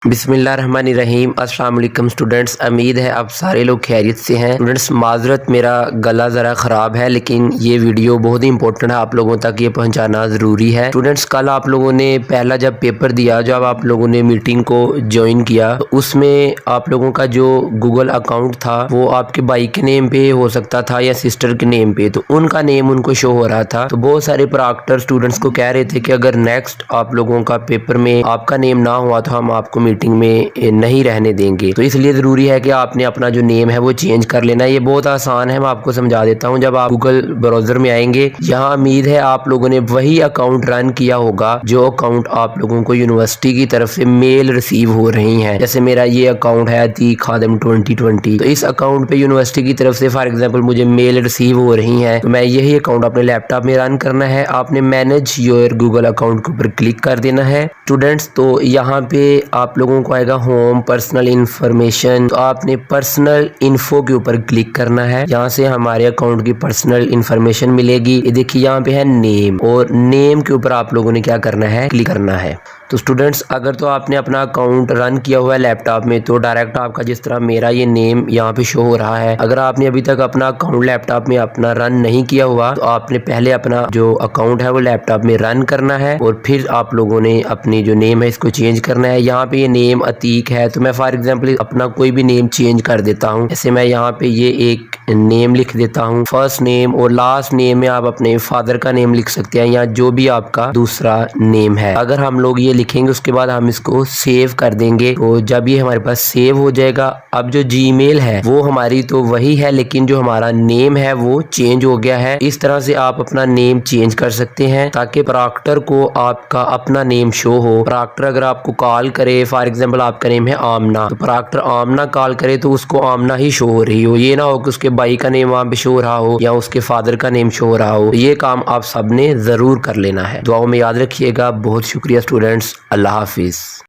बिस्मिल्लाहिर्रहमानिर्रहीम। अस्सलाम वालेकुम स्टूडेंट्स, उम्मीद है आप सारे लोग खैरियत से हैं। स्टूडेंट्स माजरत, मेरा गला ज़रा ख़राब है, लेकिन ये वीडियो बहुत ही इंपॉर्टेंट है, आप लोगों तक ये पहुंचाना ज़रूरी है। स्टूडेंट्स कल आप लोगों ने पहला जब पेपर दिया, जब आप लोगों ने मीटिंग को ज्वाइन किया, तो उसमें आप लोगों का जो गूगल अकाउंट था वो आपके भाई के नेम पे हो सकता था या सिस्टर के नेम पे, तो उनका नेम उनको शो हो रहा था। तो बहुत सारे प्रॉक्टर स्टूडेंट्स को कह रहे थे कि अगर नेक्स्ट आप लोगों का पेपर में आपका नेम ना हुआ तो हम आपको मीटिंग में नहीं रहने देंगे। तो इसलिए ज़रूरी है कि आपने अपना जो नेम है वो चेंज कर लेना। ये बहुत आसान है, मैं आपको समझा देता हूँ। जब आप गूगल ब्राउज़र में आएंगे, यहाँ उम्मीद है आप लोगों ने वही अकाउंट रन किया होगा जो अकाउंट आप लोगों को यूनिवर्सिटी की तरफ से मेल रिसीव हो रही हैं। जैसे मेरा ये अकाउंट है दी खादम 2020, तो इस अकाउंट पे यूनिवर्सिटी की तरफ से फॉर एग्जाम्पल मुझे मेल रिसीव हो रही हैं, तो मैं यही अकाउंट अपने लैपटॉप में रन करना है। आपने मैनेज योर गूगल अकाउंट के ऊपर क्लिक कर देना है स्टूडेंट्स। तो यहाँ पे आप लोगों को आएगा होम पर्सनल इंफॉर्मेशन, तो आपने पर्सनल इन्फो के ऊपर क्लिक करना है। यहाँ से हमारे अकाउंट की पर्सनल इंफॉर्मेशन मिलेगी। ये देखिए यहाँ पे है नेम, और नेम के ऊपर आप लोगों ने क्या करना है, क्लिक करना है। तो स्टूडेंट्स अगर तो आपने अपना अकाउंट रन किया हुआ है लैपटॉप में, तो डायरेक्ट आपका जिस तरह मेरा ये नेम यहाँ पे शो हो रहा है। अगर आपने अभी तक अपना अकाउंट लैपटॉप में अपना रन नहीं किया हुआ, तो आपने पहले अपना जो अकाउंट है वो लैपटॉप में रन करना है, और फिर आप लोगों ने अपनी जो नेम है इसको चेंज करना है। यहाँ पे ये नेम अतीक है, तो मैं फॉर एग्जाम्पल अपना कोई भी नेम चेंज कर देता हूँ। जैसे मैं यहाँ पे ये एक नेम लिख देता हूँ, फर्स्ट नेम, और लास्ट नेम में आप अपने फादर का नेम लिख सकते हैं या जो भी आपका दूसरा नेम है। अगर हम लोग ये लिखेंगे, उसके बाद हम इसको सेव कर देंगे। तो जब ये हमारे पास सेव हो जाएगा, अब जो जीमेल है वो हमारी तो वही है, लेकिन जो हमारा नेम है वो चेंज हो गया है। इस तरह से आप अपना नेम चेंज कर सकते हैं ताकि प्रॉक्टर को आपका अपना नेम शो हो। प्रॉक्टर अगर आपको कॉल करे, फॉर एग्जाम्पल आपका नेम है आमना, तो प्रॉक्टर आमना कॉल करे तो उसको आमना ही शो हो रही हो। ये ना हो कि उसके भाई का नेम वहाँ पे शो हो रहा हो या उसके फादर का नेम शो हो रहा हो। ये काम आप सबने जरूर कर लेना है। दुआओं में याद रखिएगा। बहुत शुक्रिया स्टूडेंट्स। अल्लाह हाफिज।